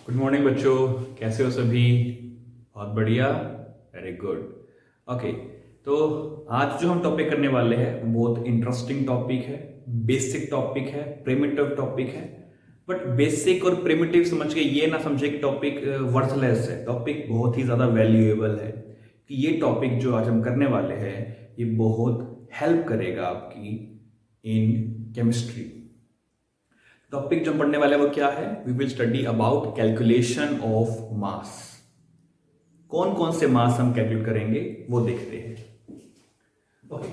Good morning बच्चों, कैसे हो सभी? बहुत बढ़िया, वेरी गुड। ओके, तो आज जो हम टॉपिक करने वाले हैं बहुत इंटरेस्टिंग टॉपिक है, बेसिक टॉपिक है, प्रिमिटिव टॉपिक है। बट बेसिक और प्रिमिटिव समझ के ये ना समझे कि टॉपिक वर्थलेस है। टॉपिक बहुत ही ज़्यादा वैल्यूएबल है कि ये टॉपिक जो आज हम करने वाले हैं ये बहुत हेल्प करेगा आपकी इन केमिस्ट्री। टॉपिक जो पढ़ने वाले वो क्या है? We will study about calculation of mass. कौन कौन से मास हम कैलकुलेट करेंगे वो देखते हैं। ओके,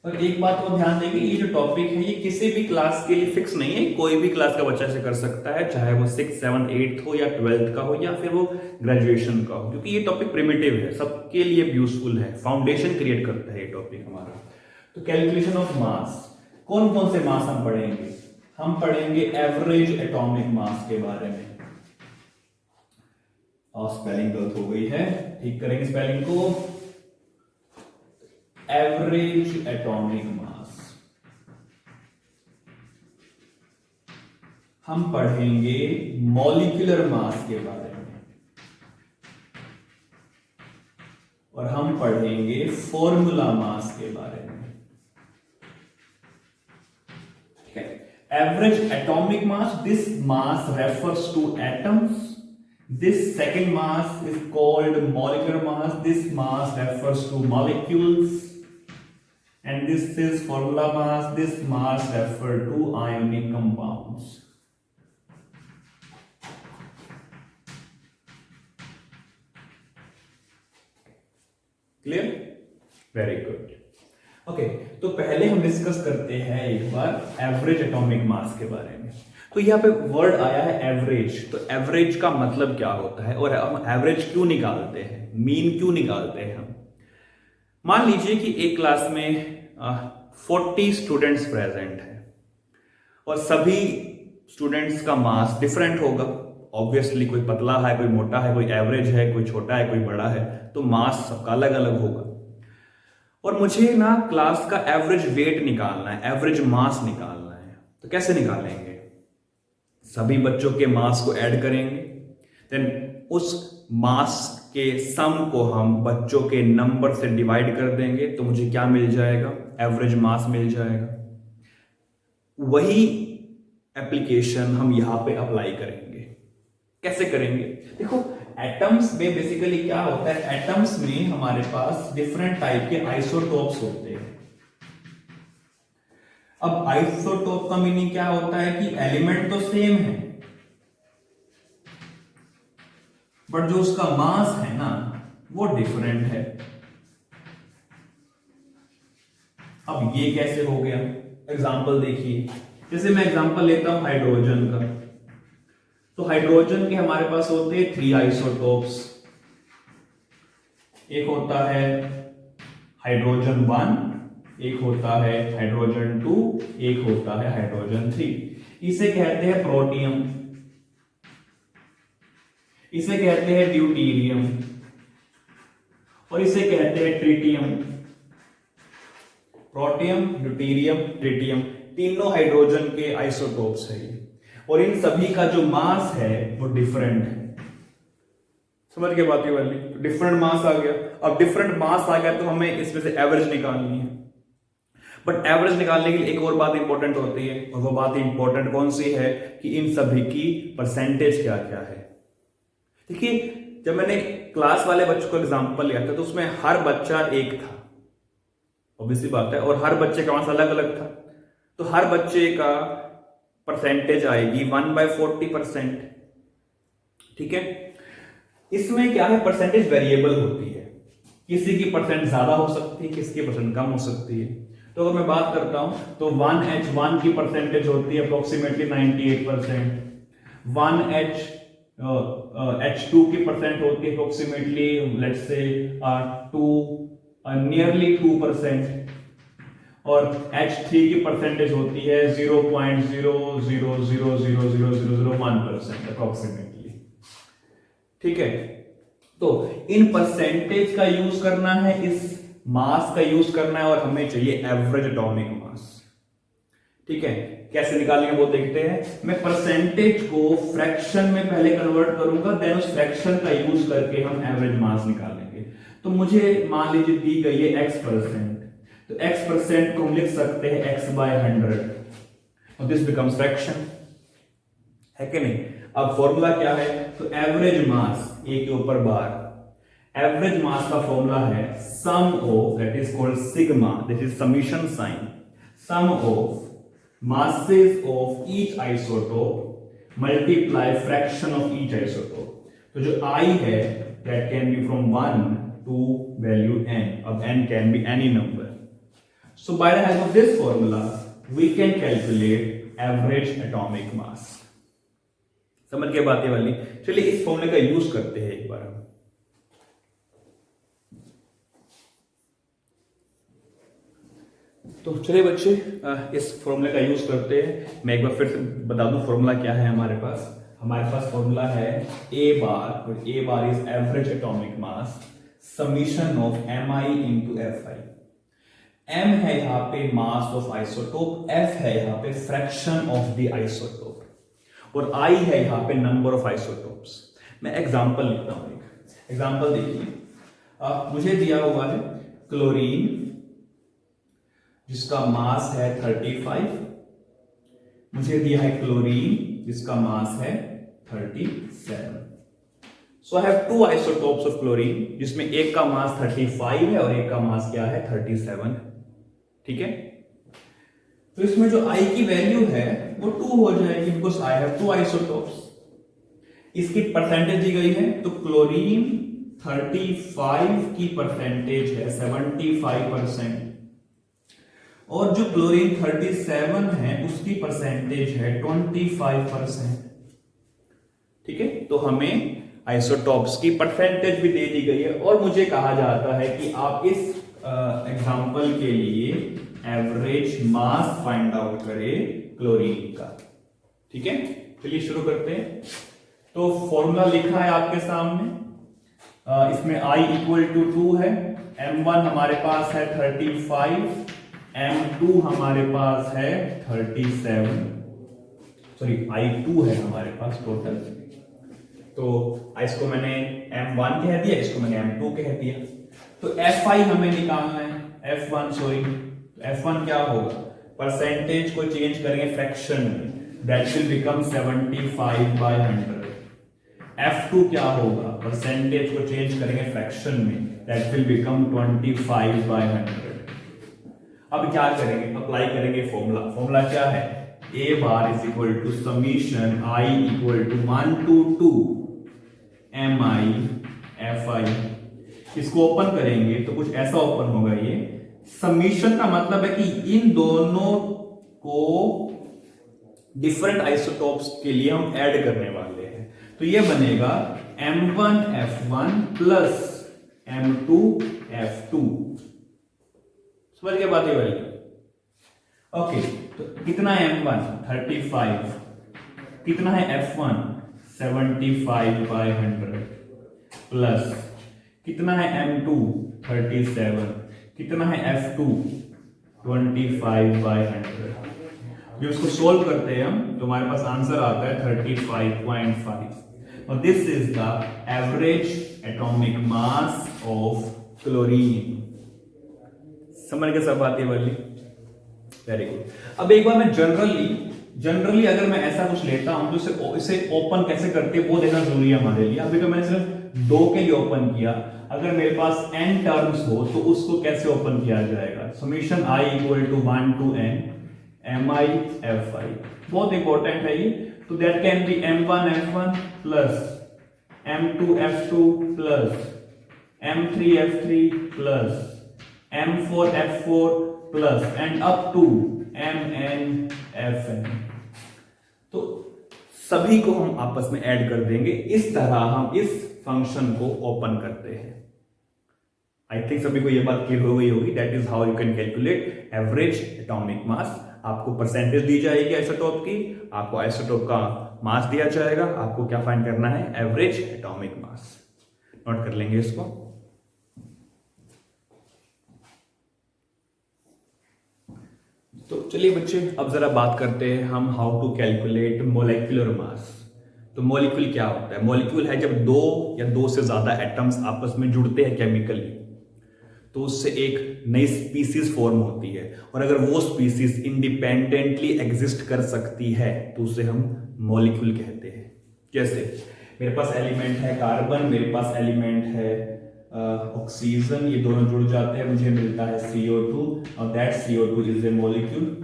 और एक बात को ध्यान देंगे, ये जो टॉपिक है ये किसी भी क्लास के लिए फिक्स नहीं है। कोई भी क्लास का बच्चा इसे कर सकता है, चाहे वो 6, 7, 8 हो या 12th का हो या फिर वो ग्रेजुएशन का हो, क्योंकि ये टॉपिक प्रिमिटिव है, सबके लिए यूजफुल है, फाउंडेशन क्रिएट करता है ये टॉपिक हमारा। तो कैलकुलेशन ऑफ मास, कौन कौन से मास हम पढ़ेंगे? हम पढ़ेंगे एवरेज एटॉमिक मास के बारे में। और स्पेलिंग गलत हो गई है, ठीक करेंगे स्पेलिंग को। एवरेज एटॉमिक मास हम पढ़ेंगे मॉलिक्यूलर मास के बारे में, और हम पढ़ेंगे फॉर्मूला मास के बारे में। ठीक है, average atomic mass, this mass refers two atoms. This second mass is called molecular mass. This mass refers to molecules. And this is formula mass. This mass refer to ionic compounds. Clear? Very good. Okay, तो पहले हम discuss करते हैं एक बार average atomic मास के बारे में। तो यहाँ पे वर्ड आया है एवरेज। तो एवरेज का मतलब क्या होता है और हम एवरेज क्यों निकालते हैं, मीन क्यों निकालते हैं हम? मान लीजिए कि एक क्लास में 40 स्टूडेंट्स प्रेजेंट हैं और सभी स्टूडेंट्स का मास डिफरेंट होगा। ऑब्वियसली कोई पतला है, कोई मोटा है, कोई एवरेज है, कोई छोटा है, कोई बड़ा है, तो मास सबका अलग अलग होगा। और मुझे ना क्लास का एवरेज वेट निकालना है, एवरेज मास निकालना है। तो कैसे निकालेंगे? सभी बच्चों के मास को ऐड करेंगे, देन उस मास के सम को हम बच्चों के नंबर से डिवाइड कर देंगे, तो मुझे क्या मिल जाएगा? एवरेज मास मिल जाएगा। वही एप्लीकेशन हम यहां पे अप्लाई करेंगे। कैसे करेंगे? देखो, एटम्स में बेसिकली क्या होता है, एटम्स में हमारे पास डिफरेंट टाइप के आइसोटोप्स होते हैं। अब आइसोटोप का मीनिंग क्या होता है कि एलिमेंट तो सेम है, बट जो उसका मास है ना वो डिफरेंट है। अब ये कैसे हो गया? एग्जांपल देखिए, जैसे मैं एग्जांपल लेता हूं हाइड्रोजन का। तो हाइड्रोजन के हमारे पास होते हैं 3 आइसोटोप्स। एक होता है हाइड्रोजन 1, एक होता है हाइड्रोजन 2, एक होता है हाइड्रोजन 3। इसे कहते हैं प्रोटियम, इसे कहते हैं ड्यूटीरियम, और इसे कहते हैं ट्रिटियम। प्रोटियम, ड्यूटीरियम, ट्रिटियम, तीनों हाइड्रोजन के आइसोटोप्स है ये, और इन सभी का जो मास है वो डिफरेंट है। समझ के बात ये वाली? डिफरेंट मास आ गया। अब डिफरेंट मास आ गया तो हमें इसमें से एवरेज निकालनी है। बट एवरेज निकालने के लिए एक और बात इंपॉर्टेंट होती है, और वो बात इंपॉर्टेंट कौन सी है कि इन सभी की परसेंटेज क्या क्या है। देखिए, जब मैंने क्लास वाले बच्चों को एग्जांपल लिया था तो उसमें हर बच्चा एक था, ऑब्वियसली बात है, और हर बच्चे का मास अलग अलग था। तो हर बच्चे का परसेंटेज आएगी 1/40%। ठीक है, इसमें क्या है, परसेंटेज वेरिएबल होती है, किसी की परसेंट ज्यादा हो सकती है, किसी की परसेंट कम हो सकती है। तो अगर मैं बात करता हूं तो 1H1 की परसेंटेज होती है अप्रोक्सीमेटली 98%, 1H2 की परसेंट होती है अप्रोक्सीमेटली लेट्स से 2 2%, और H3 की परसेंटेज होती है 0.00000001% अप्रोक्सीमेटली। ठीक है, तो इन परसेंटेज का यूज करना है, इस मास का यूज करना है, और हमें चाहिए एवरेज एटॉमिक मास। ठीक है, कैसे निकालेंगे वो देखते हैं। मैं परसेंटेज को फ्रैक्शन में पहले कन्वर्ट करूंगा, देन उस फ्रैक्शन का यूज करके हम एवरेज मास निकालेंगे। तो मुझे मान लीजिए दी गई है x%, तो x% को हम लिख सकते हैं x/100 और दिस बिकम्स फ्रैक्शन, है कि नहीं। अब फॉर्मूला क्या है, तो एवरेज मास ए के ऊपर बार, एवरेज मास का फॉर्मूला है sum of, that is called sigma, this is summation sign, sum of masses of each isotope multiply fraction of each isotope। तो जो I है that can be from 1 to value n, अब n can be any number। So by the help of this formula we can calculate average atomic mass। समझ के बात ये वाली। चलिए इस फॉर्मूले का यूज करते हैं एक बार हम। तो चलिए बच्चे इस फॉर्मूले का यूज करते हैं। मैं एक बार फिर से बता दूं फॉर्मूला क्या है हमारे पास। हमारे पास फॉर्मूला है ए बार, और A bar is average atomic mass summation of mi into f i. m है यहाँ पे मास ऑफ आइसोटोप, f है यहाँ पे फ्रैक्शन ऑफ द आइसोटोप, और I है यहाँ पे नंबर ऑफ आइसोटोप्स। मैं एग्जांपल लिखता हूं, एक एग्जांपल देखिए। मुझे दिया हुआ है क्लोरीन जिसका मास है 35, मुझे दिया है क्लोरीन जिसका मास है 37। So I have to isotopes of chlorine जिसमें एक का मास 35 है और एक का मास क्या है 37। ठीक है, तो इसमें जो I की वैल्यू है वो 2 हो जाएगी, because I have to isotopes. इसकी परसेंटेज दी गई है, तो क्लोरीन 35 की परसेंटेज है 75%, और जो क्लोरीन 37 है उसकी परसेंटेज है 25%। ठीक है, तो हमें आइसोटॉप्स की परसेंटेज भी दे दी गई है, और मुझे कहा जाता है कि आप इस एग्जांपल के लिए एवरेज मास फाइंड आउट करें क्लोरीन का। ठीक है, चलिए शुरू करते हैं। तो फॉर्मूला लिखा है आपके सामने, इसमें I इक्वल टू 2 है, M1 हमारे पास है 35, M2 हमारे पास है 37, सॉरी I2 है हमारे पास टोटल। तो इसको मैंने M1 कह दिया, इसको मैंने M2 कह दिया। तो Fi हमें निकालना है, F1 सॉरी, F1 क्या होगा, परसेंटेज को चेंज करेंगे फ्रैक्शन में, दैट विल बिकम 75/100। F2 क्या होगा, परसेंटेज को चेंज करेंगे फ्रैक्शन में, दैट विल बिकम 25/100। अब क्या करेंगे, अप्लाई करेंगे फॉर्मूला। फॉर्मूला क्या है, A bar is equal to summation I equal to 1 to 2 mi fi। इसको ओपन करेंगे तो कुछ ऐसा ओपन होगा। ये समीशन का मतलब है कि इन दोनों को डिफरेंट आइसोटोप्स के लिए हम ऐड करने वाले हैं। तो ये बनेगा m1 f1 plus m2 f2। समझ के बात है भाई। ओके, तो कितना है m1 35, कितना है f1 75/100, प्लस कितना है m2 37, कितना है f2 25/100। जो इसको सोल्व करते हैं हम, तो हमारे पास आंसर आता है 35.5, और this is the average atomic mass of chlorine. समझ के सब बातें वाली, वेरी गुड। अब एक बार मैं जनरली अगर मैं ऐसा कुछ लेता हूं तो इसे ओपन कैसे करते हैं वो देखना जरूरी है हमारे लिए। अभी तो मैंने सिर्फ 2 के लिए ओपन किया, अगर मेरे पास n टर्म्स हो तो उसको कैसे ओपन किया जाएगा। Summation I equal to 1 to n mi fi, बहुत इंपॉर्टेंट है ये। तो that can be m1 f1 plus m2 f2 plus m3 f3 plus m4 f4 plus and up to mn fn। तो सभी को हम आपस में ऐड कर देंगे। इस तरह हम इस फंक्शन को ओपन करते हैं। आई थिंक सभी को यह बात क्लियर हो गई होगी। That is how you can calculate average atomic मास। आपको परसेंटेज दी जाएगी आइसोटोप की, आपको आइसोटोप का मास दिया जाएगा, आपको क्या फाइंड करना है, एवरेज एटॉमिक मास। नोट कर लेंगे इसको। तो चलिए बच्चे, अब जरा बात करते हैं हम हाउ टू कैलकुलेट मोलेक्युलर मास। तो मॉलिक्यूल क्या होता है? मॉलिक्यूल है जब दो या दो से ज्यादा एटम्स आपस में जुड़ते हैं केमिकली, तो उससे एक नई स्पीसीज फॉर्म होती है। और अगर वो स्पीसीज इंडिपेंडेंटली एग्जिस्ट कर सकती है तो उसे हम मॉलिक्यूल कहते हैं। जैसे मेरे पास एलिमेंट है कार्बन, मेरे पास एलिमेंट है ऑक्सीजन, ये दोनों जुड़ जाते हैं, मुझे मिलता है CO2 और that CO2 is a molecule.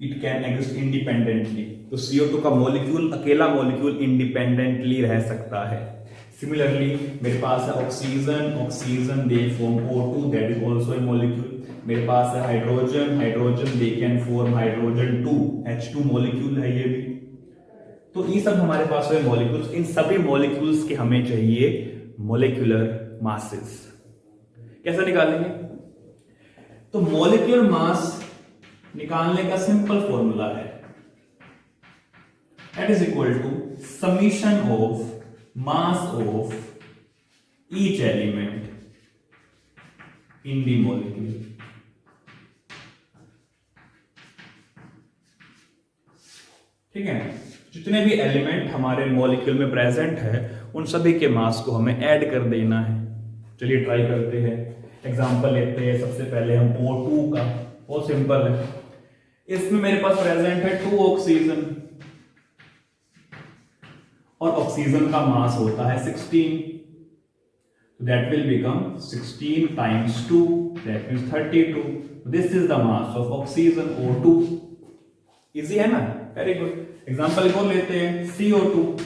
It can exist independently. तो CO2 का मॉलिक्यूल, अकेला मॉलिक्यूल इंडिपेंडेंटली रह सकता है। सिमिलरली मेरे पास है oxygen, oxygen they form O2 that is also a molecule. मेरे पास है hydrogen, hydrogen they can form hydrogen 2 H2 molecule है ये भी। तो ये सब हमारे पास है मॉलिक्यूल्स। इन सभी मॉलिक्यूल्स के हमें चाहिए मोलिकुलर मासेस। कैसे निकालेंगे? तो मोलिकुलर मास निकालने का सिंपल फॉर्मूला है, that is equal to summation of mass of each element in the molecule. ठीक है, जितने भी एलिमेंट हमारे मॉलिक्यूल में प्रेजेंट है उन सभी के मास को हमें ऐड कर देना है। चलिए ट्राई करते हैं, एग्जांपल लेते हैं। सबसे पहले हम O2 का, बहुत सिंपल है। इसमें मेरे पास प्रेजेंट है 2 ऑक्सीजन और ऑक्सीजन का मास होता है 16, that will become 16 times 2 that means 32। This is the mass of oxygen O2। Easy है ना? Very good. एग्जांपल को लेते हैं CO2।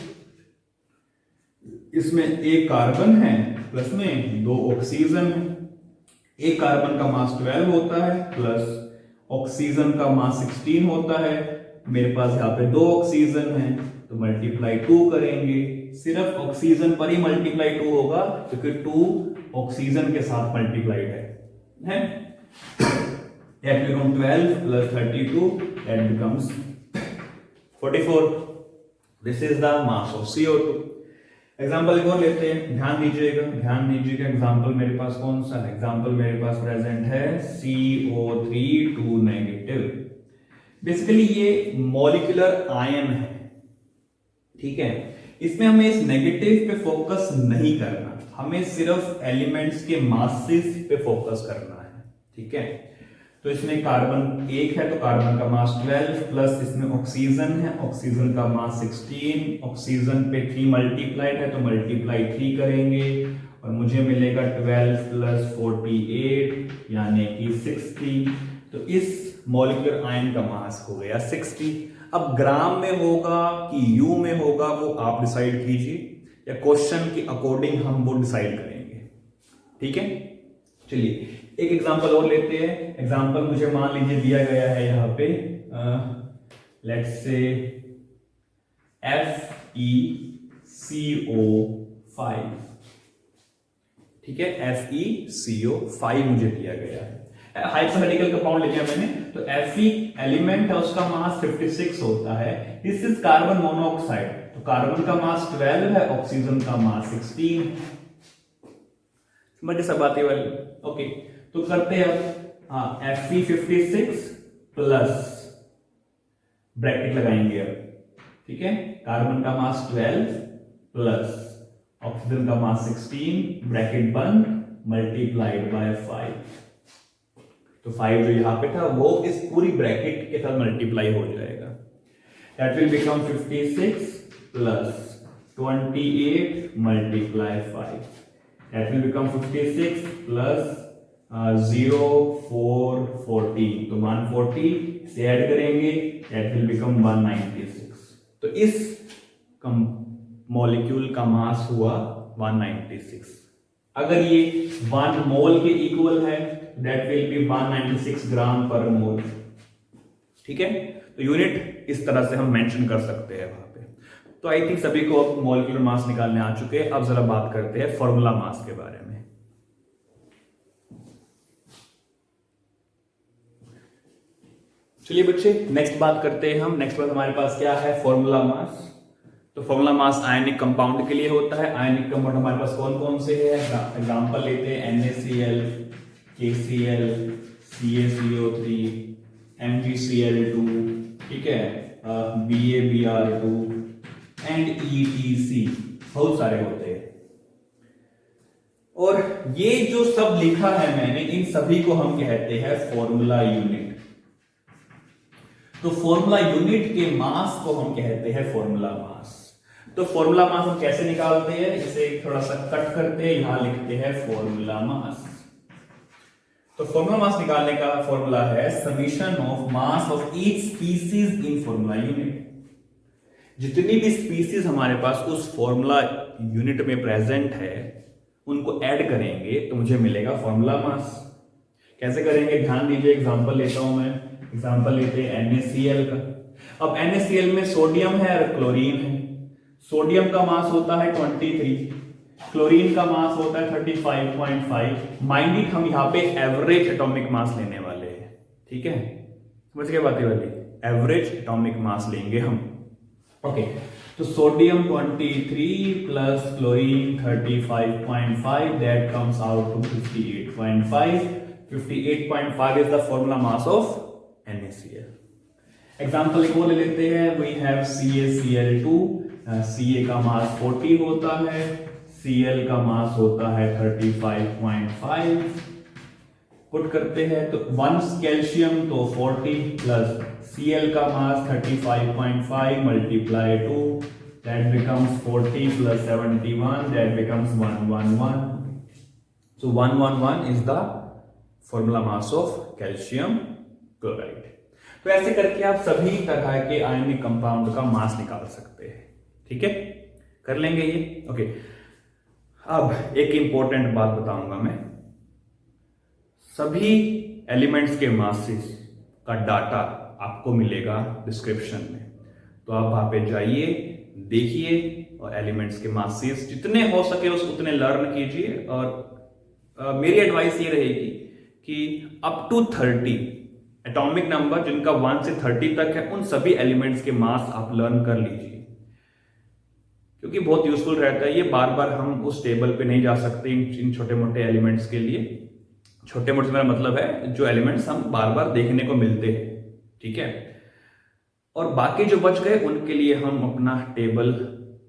इसमें एक कार्बन है प्लस में 2 ऑक्सीजन है। एक कार्बन का मास 12 होता है प्लस ऑक्सीजन का मास 16 होता है। मेरे पास यहाँ पे 2 ऑक्सीजन है तो मल्टीप्लाई 2 करेंगे। सिर्फ ऑक्सीजन पर ही मल्टीप्लाई 2 होगा क्योंकि 2 ऑक्सीजन के साथ मल्टीप्लाइड है? That becomes 12 plus 32, that becomes 44. This is the mass of CO2. Example एक और लेते हैं, ध्यान दीजिएगा। एग्जाम्पल मेरे पास कौन सा है? एग्जाम्पल मेरे पास प्रेजेंट है CO3 2 नेगेटिव। बेसिकली ये मॉलिक्यूलर आयन है, ठीक है। इसमें हमें इस नेगेटिव पे फोकस नहीं करना, हमें सिर्फ एलिमेंट्स के मासेस पे फोकस करना है, ठीक है। तो इसमें कार्बन 1 है तो कार्बन का मास 12 प्लस इसमें ऑक्सीजन है, ऑक्सीजन का मास 16, ऑक्सीजन पे 3 मल्टीप्लाइड है तो मल्टीप्लाई 3 करेंगे और मुझे मिलेगा 12 प्लस 48 यानी कि 60। तो इस मॉलिक्यूलर आयन का मास हो गया 60। अब ग्राम में होगा कि यू में होगा वो आप डिसाइड कीजिए, या क्वेश्चन के अकॉर्डिंग हम वो डिसाइड करेंगे, ठीक है। चलिए एक एग्जांपल और लेते हैं। एग्जांपल मुझे मान लीजिए दिया गया है यहाँ पे, लेट्स से FeCO5, ठीक है। FeCO5 मुझे दिया गया है। हाइपोथेटिकल कंपाउंड लिया मैंने, तो Fe एलिमेंट है उसका मास 56 होता है। दिस इज कार्बन मोनोऑक्साइड, तो कार्बन का मास 12 है, ऑक्सीजन का मास 16 है। समझ सब बातें वाली? ओके, तो करते हैं अब Fe56 प्लस ब्रैकेट लगाएंगे अब, ठीक है। कार्बन का मास 12 प्लस ऑक्सीजन का मास 16 ब्रैकेट बंद मल्टीप्लाइड बाय 5। तो 5 जो यहां पे था वो इस पूरी ब्रैकेट के साथ मल्टीप्लाई हो जाएगा। That will become 56 plus 28 multiply 5। That will become 56 plus 0 4 14, तो 140 से ऐड करेंगे, that will become 196। तो इस मॉलिक्यूल का मास हुआ 196। अगर ये 1 मोल के इक्वल है that will be 196 ग्राम पर मोल, ठीक है। तो यूनिट इस तरह से हम मेंशन कर सकते हैं वहां पे। तो आई थिंक सभी को अब मॉलिक्यूलर मास निकालने आ चुके हैं। अब जरा बात करते हैं फॉर्मूला मास के बारे में। चलिए बच्चे नेक्स्ट बात करते हैं हम। नेक्स्ट बात हमारे पास क्या है? Formula mass. तो फॉर्मूला मास आयनिक कंपाउंड के लिए होता है। आयनिक कंपाउंड हमारे पास कौन कौन से है, एग्जांपल लेते हैं NaCl, KCl, CaCO3, MgCl2, ठीक है, BaBr2 एंड EtC, बहुत सारे होते हैं। और ये जो सब लिखा है मैंने, इन सभी को हम कहते हैं फॉर्मूला यूनिट। तो फॉर्मूला यूनिट के मास को हम कहते हैं फॉर्मूला मास। तो फॉर्मूला मास हम कैसे निकालते हैं, इसे थोड़ा सा कट करते हैं, यहां लिखते हैं फॉर्मूला मास। तो फॉर्मूला मास निकालने का फॉर्मूला है summation of mass of each species in formula unit. जितनी भी स्पीसीज हमारे पास उस फॉर्मूला यूनिट में प्रेजेंट है, उनको ऐड करेंगे तो मुझे मिलेगा फॉर्मूला मास। कैसे करेंगे, ध्यान दीजिए, एग्जांपल लेता हूं मैं। एग्जांपल लेते हैं NaCl का। अब NaCl में सोडियम है और क्लोरीन है। सोडियम का मास होता है 23, क्लोरीन का मास होता है 35.5। माइंड इट, हम यहाँ पे एवरेज एटॉमिक मास लेने वाले हैं, ठीक है, समझ गए बातें वाली, एवरेज एटॉमिक मास लेंगे हम। ओके, तो sodium 23 plus chlorine 35.5, that comes out to 58.5। 58.5 is the formula mass of NaCl। Example एक और ले लेते हैं, वी हैव CaCl2। Ca का मास 40 होता है, Cl का मास होता है 35.5। पुट करते हैं तो 1 कैल्शियम तो 40 प्लस Cl का मास 35.5 multiply 2, that becomes 40 plus 71, that becomes 111। So 111 is the formula mass of calcium chloride. तो ऐसे करके आप सभी तरह के आयनिक कंपाउंड का मास निकाल सकते हैं, ठीक है, कर लेंगे ये। ओके, अब एक इंपॉर्टेंट बात बताऊंगा मैं। सभी एलिमेंट्स के मासेस का डाटा आपको मिलेगा डिस्क्रिप्शन में, तो आप वहां पे जाइए, देखिए, और एलिमेंट्स के मासेस जितने हो सके उतने लर्न कीजिए। और मेरी एडवाइस ये रहेगी कि अप टू 30 एटॉमिक नंबर जिनका 1 से 30 तक है, उन सभी एलिमेंट्स के मास आप लर्न कर लीजिए, क्योंकि बहुत यूजफुल रहता है ये। बार बार हम उस टेबल पे नहीं जा सकते इन छोटे मोटे एलिमेंट्स के लिए। छोटे मोटे मेरा मतलब है जो एलिमेंट्स हम बार बार देखने को मिलते हैं, ठीक है। और बाकी जो बच गए उनके लिए हम अपना टेबल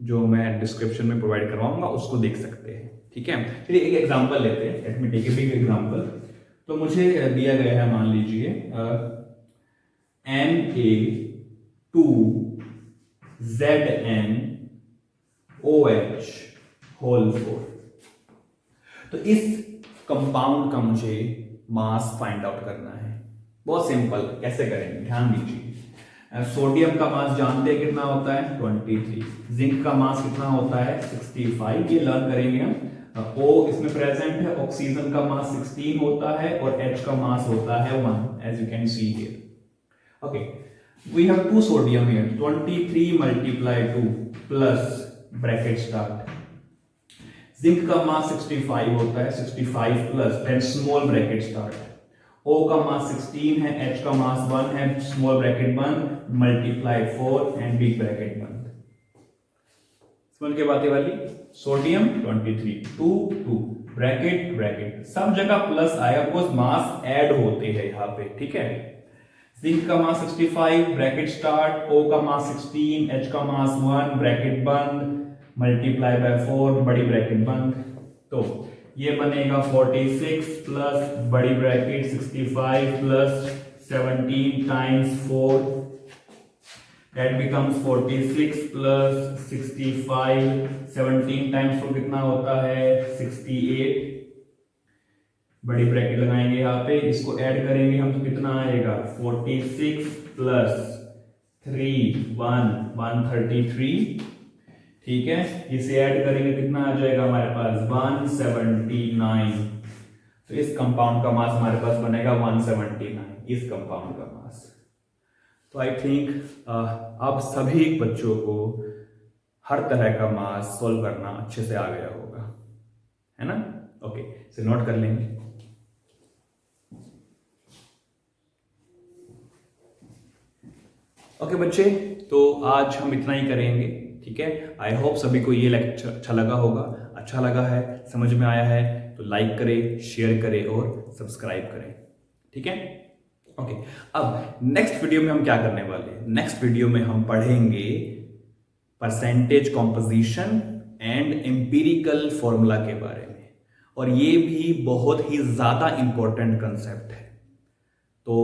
जो मैं डिस्क्रिप्शन में प्रोवाइड करवाऊंगा उसको देख सकते हैं, ठीक है। चलिए एक एग्जांपल लेते हैं, let me take a big example. तो मुझे दिया गया है, मान लीजिए Na2ZnOH होल 4। तो इस कंपाउंड का मुझे मास फाइंड आउट करना है। बहुत सिंपल, कैसे करेंगे, ध्यान दीजिए। सोडियम का मास जानते हैं कितना होता है 23, जिंक का मास कितना होता है 65, ये लर्न करेंगे हम। O इसमें प्रेजेंट है, ऑक्सीजन का मास 16 होता है और H का मास होता है 1, as you can see here. Okay, we have 2 sodium here, 23 multiply 2 plus bracket start. Zinc का मास 65 होता है, 65 plus then small bracket start. O का मास 16 है, H का मास 1 है, स्मॉल ब्रैकेट बंद, मल्टीप्लाई 4 एंड बिग ब्रैकेट बंद। समझ के बातें वाली। सोडियम 23, 2 2 ब्रैकेट ब्रैकेट, सब जगह प्लस आया, बिकॉज मास ऐड होते हैं यहाँ पे, ठीक है। जिंक का मास 65 ब्रैकेट स्टार्ट, O का मास 16, H का मास 1 ब्रैकेट बंद, मल्टीप्लाई बाय 4 बड़ी ब्रैकेट बंद। तो ये बनेगा 46 प्लस बड़ी bracket 65 plus 17 times 4, that becomes 46 plus 65, 17 times 4 कितना होता है 68। बड़ी ब्रैकेट लगाएंगे यहाँ पे, इसको ऐड करेंगे हम तो कितना आएगा 46 प्लस 3 133, ठीक है। इसे ऐड करेंगे कितना आ जाएगा हमारे पास 179। तो इस कंपाउंड का मास हमारे पास बनेगा 179, इस कंपाउंड का मास। तो आई थिंक अब सभी बच्चों को हर तरह का मास सॉल्व करना अच्छे से आ गया होगा, है ना। ओके, इसे नोट कर लेंगे। ओके बच्चे, तो आज हम इतना ही करेंगे, ठीक है, आई होप सभी को ये लेक्चर अच्छा लगा होगा। अच्छा लगा है, समझ में आया है तो लाइक करें, शेयर करें और सब्सक्राइब करें, ठीक है। ओके, अब नेक्स्ट वीडियो में हम क्या करने वाले हैं? नेक्स्ट वीडियो में हम पढ़ेंगे percentage composition and empirical formula के बारे में, और ये भी बहुत ही ज्यादा इंपॉर्टेंट कंसेप्ट है। तो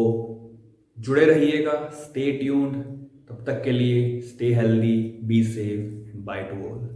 जुड़े रहिएगा, स्टे ट्यून्ड। तब तक के लिए stay healthy, be safe, by two all.